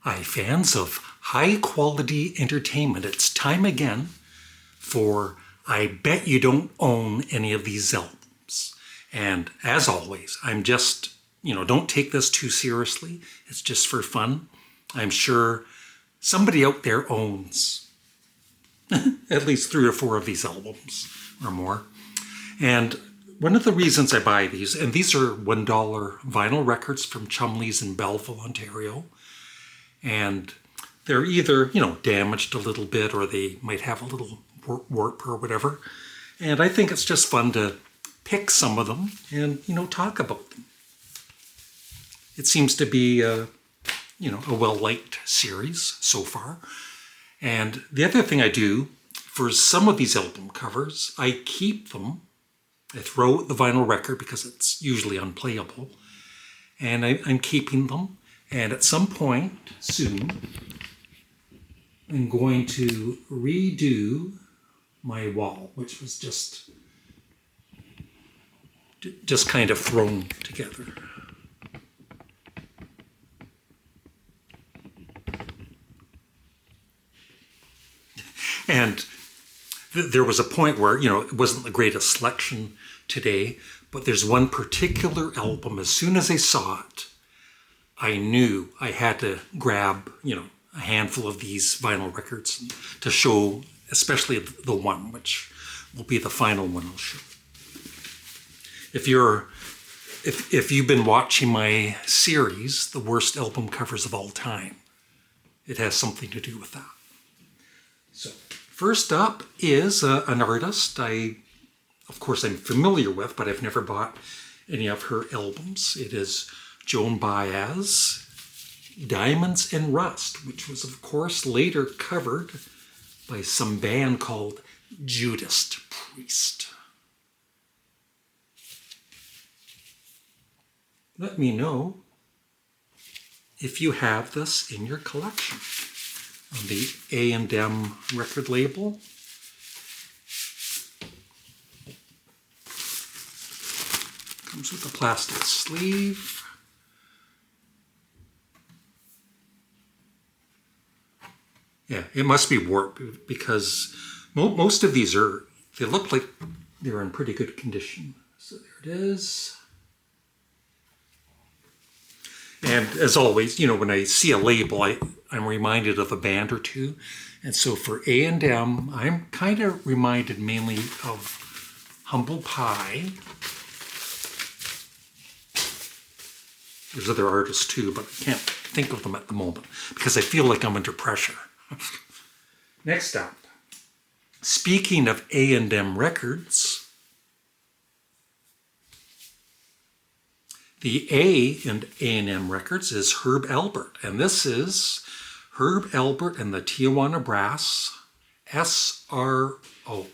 Hi, fans of high-quality entertainment. It's time again for I Bet You Don't Own Any of These Albums. And as always, I'm just, don't take this too seriously. It's just for fun. I'm sure somebody out there owns at least 3 or 4 of these albums or more. And one of the reasons I buy these, and these are $1 vinyl records from Chumley's in Belleville, Ontario. And they're either, damaged a little bit, or they might have a little warp or whatever. And I think it's just fun to pick some of them and, talk about them. It seems to be, a well-liked series so far. And the other thing I do for some of these album covers, I keep them. I throw out the vinyl record because it's usually unplayable. And I'm keeping them. And at some point soon, I'm going to redo my wall, which was just kind of thrown together. And there was a point where, it wasn't the greatest selection today, but there's one particular album, as soon as I saw it, I knew I had to grab, a handful of these vinyl records to show, especially the one, which will be the final one I'll show. If you've been watching my series, The Worst Album Covers of All Time, it has something to do with that. So, first up is an artist of course, I'm familiar with, but I've never bought any of her albums. It is Joan Baez, Diamonds and Rust, which was, of course, later covered by some band called Judas Priest. Let me know if you have this in your collection. On the A&M record label. Comes with a plastic sleeve. Yeah, it must be warped because most of these they look like they're in pretty good condition. So there it is. And as always, when I see a label, I'm reminded of a band or two. And so for A&M, I'm kind of reminded mainly of Humble Pie. There's other artists too, but I can't think of them at the moment because I feel like I'm under pressure. Next up, speaking of A&M records, the A in A&M records is Herb Alpert, and this is Herb Alpert and the Tijuana Brass, SRO.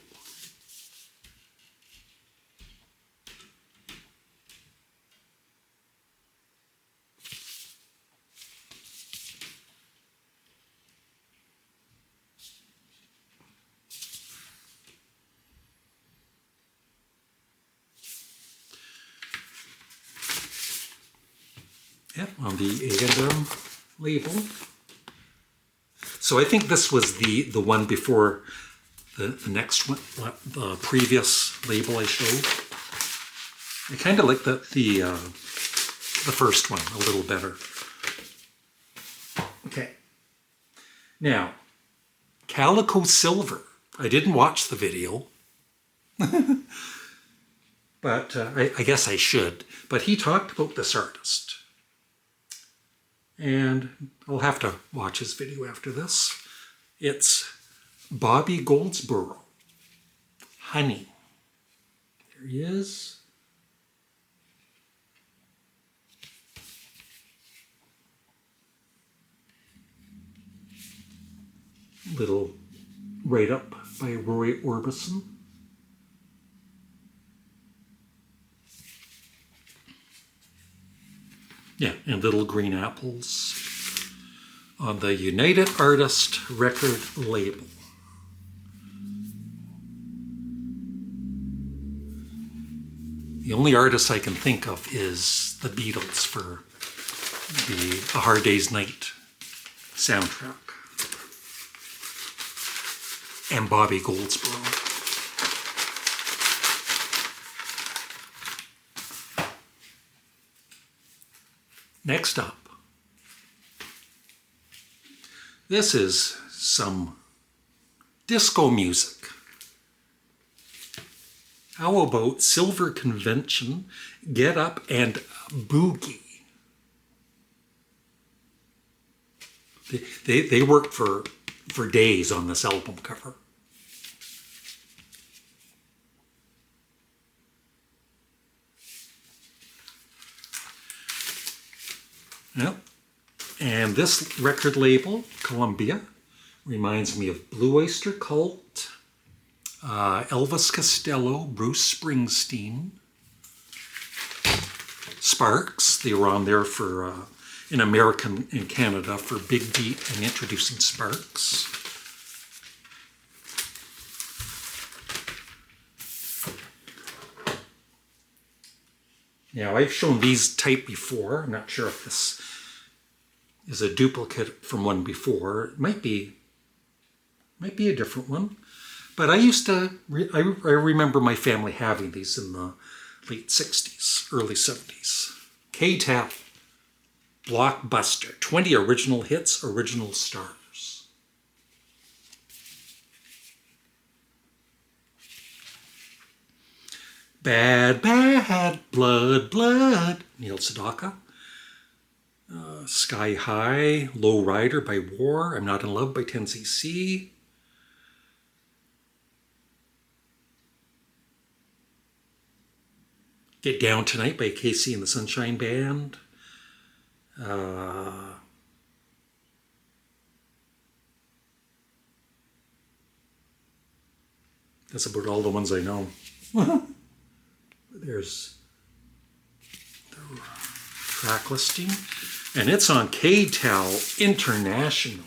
Yep, on the A&M label. So I think this was the one before the next one, the previous label I showed. I kind of like the first one a little better. Okay. Now, Calico Silver. I didn't watch the video. But I guess I should. But he talked about this artist. And I'll have to watch his video after this. It's Bobby Goldsboro. Honey. There he is. Little write-up by Roy Orbison. Yeah, and Little Green Apples on the United Artist record label. The only artist I can think of is the Beatles for A Hard Day's Night soundtrack. And Bobby Goldsboro. Next up, this is some disco music. How about Silver Convention, Get Up and Boogie? They worked for days on this album cover. Yep. And this record label, Columbia, reminds me of Blue Oyster Cult, Elvis Costello, Bruce Springsteen, Sparks. They were on there for in America and Canada for Big Beat and Introducing Sparks. Now, I've shown these type before. I'm not sure if this is a duplicate from one before. It might be a different one. But I used to, I remember my family having these in the late 60s, early 70s. K-Tap, Blockbuster, 20 original hits, original stars. Bad, Bad, Blood, Blood, Neil Sedaka. Sky High, Low Rider by War, I'm Not in Love by 10cc. Get Down Tonight by KC and the Sunshine Band. That's about all the ones I know. There's the track listing. And it's on KTEL International.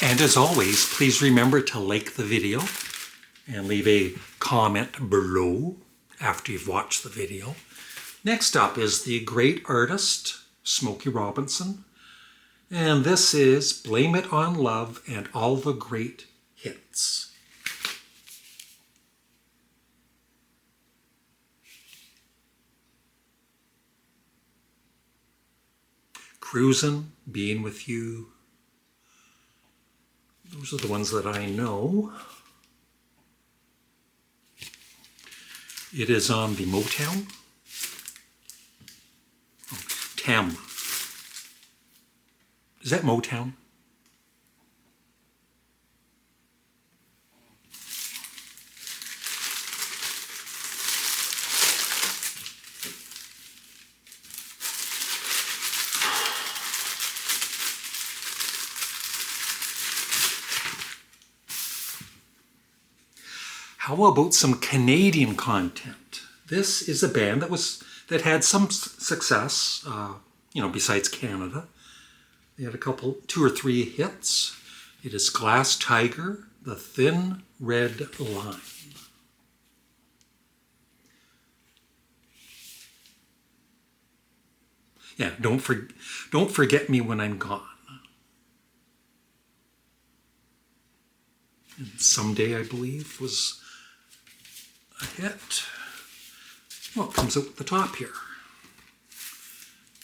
And as always, please remember to like the video and leave a comment below after you've watched the video. Next up is the great artist, Smokey Robinson. And this is Blame It on Love and All the Great Hits. Cruisin', Being With You. Those are the ones that I know. It is on the Motown. Oh, Tamla. Is that Motown? How about some Canadian content? This is a band that had some success, besides Canada. They had two or three hits. It is Glass Tiger, The Thin Red Line. Yeah, don't forget me when I'm gone. And Someday, I believe, was a hit. Well, it comes out the top here.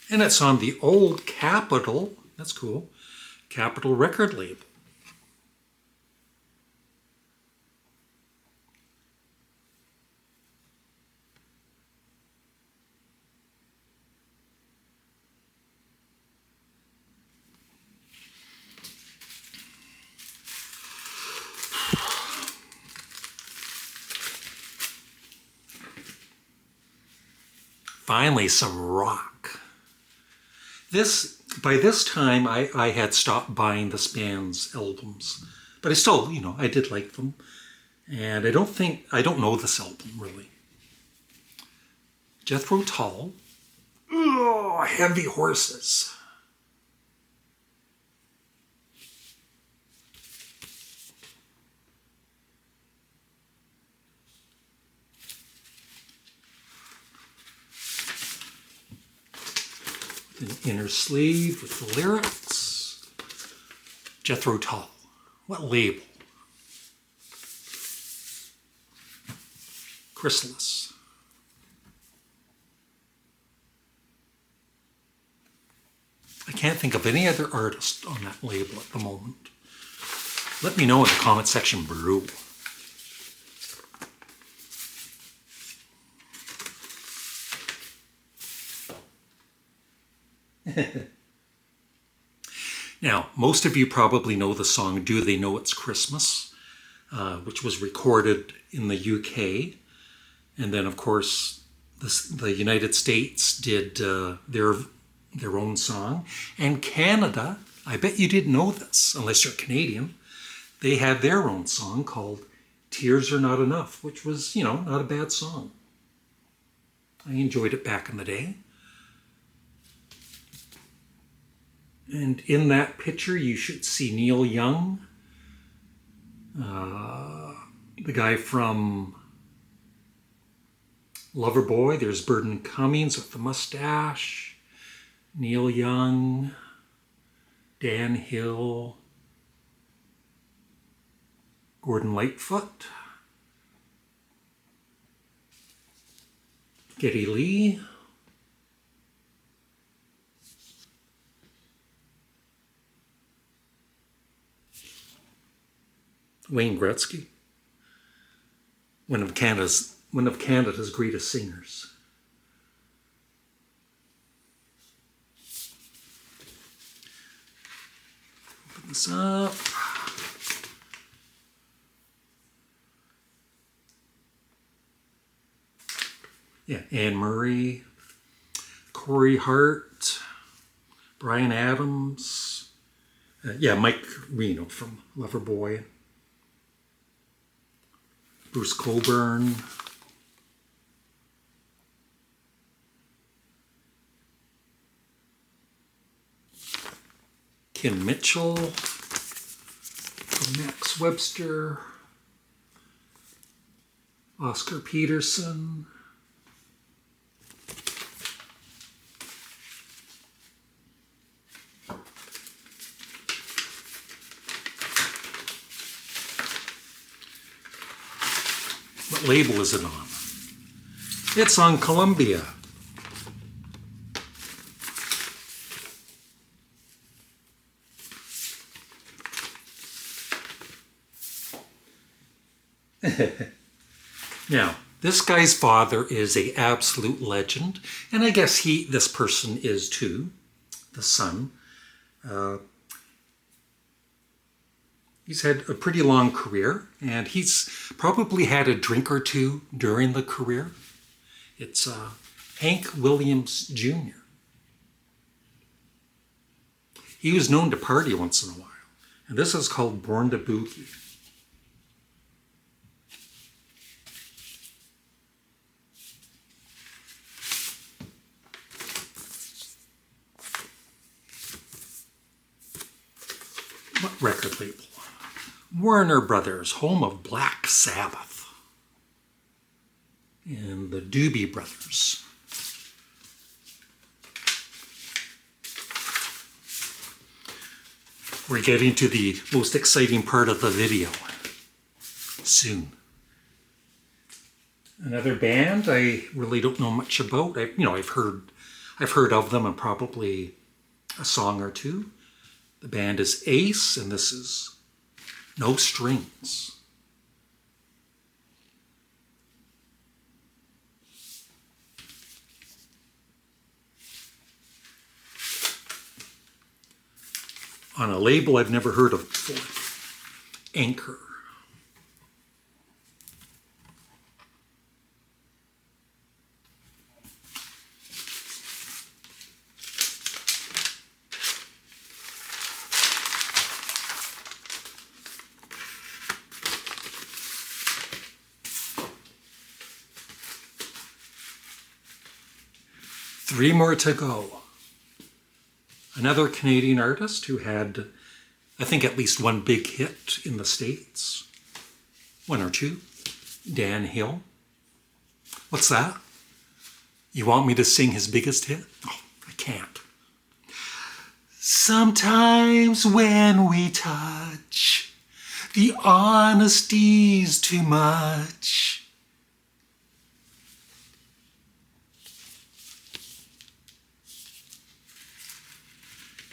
And it's on the old Capitol, that's cool, Capitol record label. Finally, some rock. By this time, I had stopped buying this band's albums, but I still, I did like them. And I don't know this album, really. Jethro Tull. Oh, Heavy Horses. An inner sleeve with the lyrics. Jethro Tull. What label? Chrysalis. I can't think of any other artist on that label at the moment. Let me know in the comment section below. Now, most of you probably know the song Do They Know It's Christmas, which was recorded in the UK. And then, of course, the United States did their own song. And Canada, I bet you didn't know this, unless you're Canadian, they had their own song called Tears Are Not Enough, which was, not a bad song. I enjoyed it back in the day. And in that picture, you should see Neil Young, the guy from Loverboy. There's Burton Cummings with the mustache, Neil Young, Dan Hill, Gordon Lightfoot, Geddy Lee, Wayne Gretzky, one of Canada's greatest singers. Open this up. Yeah, Anne Murray, Corey Hart, Bryan Adams, Mike Reno from Loverboy, Bruce Coburn, Ken Mitchell, Max Webster, Oscar Peterson, what label is it on? It's on Columbia. Now, this guy's father is an absolute legend, and I guess this person is too, the son. He's had a pretty long career, and he's probably had a drink or two during the career. It's Hank Williams Jr. He was known to party once in a while, and this is called Born to Boogie. What record label? Warner Brothers, home of Black Sabbath. And the Doobie Brothers. We're getting to the most exciting part of the video soon. Another band I really don't know much about. I've heard of them and probably a song or two. The band is Ace, and this is No Strings. On a label I've never heard of before, Anchor. Three more to go. Another Canadian artist who had, I think, at least one big hit in the States. One or two. Dan Hill. What's that? You want me to sing his biggest hit? Oh, I can't. Sometimes when we touch, the honesty's too much.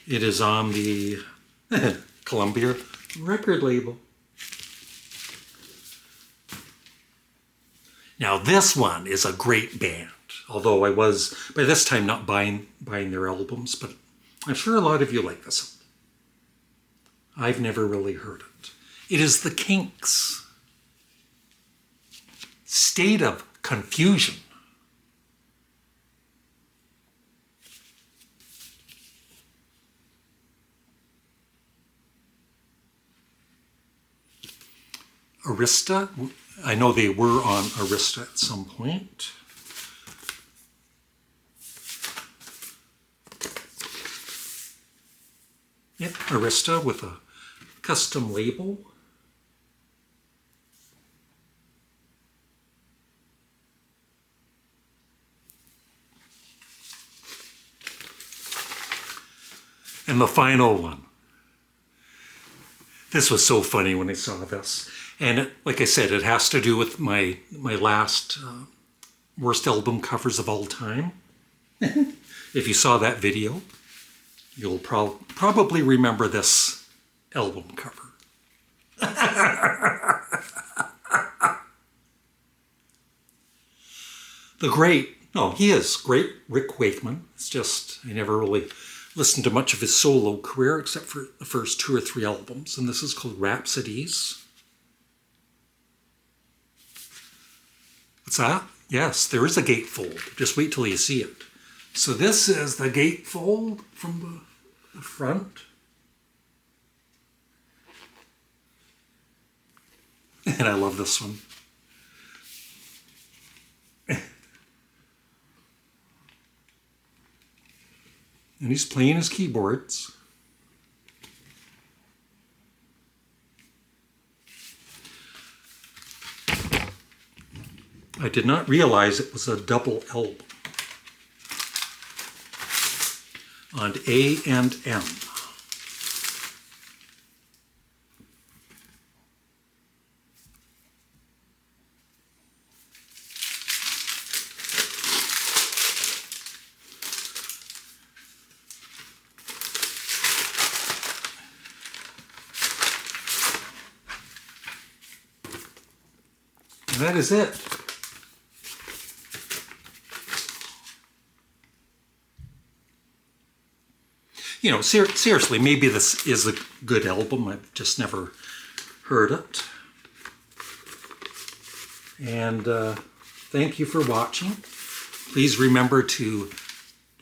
It is on the Columbia record label. Now this one is a great band, although I was by this time not buying their albums, but I'm sure a lot of you like this one. I've never really heard it. It is the Kinks. State of Confusion. Arista. I know they were on Arista at some point. Yep, Arista with a custom label. And the final one. This was so funny when I saw this. And it, like I said, it has to do with my last worst album covers of all time. If you saw that video, you'll probably remember this album cover. He is great, Rick Wakeman. It's just, I never really listened to much of his solo career except for the first 2 or 3 albums. And this is called Rhapsodies. What's that? Yes, there is a gatefold. Just wait till you see it. So this is the gatefold from the front. And I love this one. And he's playing his keyboards. I did not realize it was a double album on A&M. And that is it. You know, seriously, maybe this is a good album. I've just never heard it. And thank you for watching. Please remember to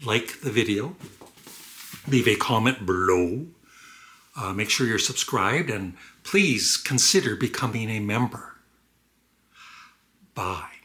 like the video, leave a comment below, make sure you're subscribed, and please consider becoming a member. Bye.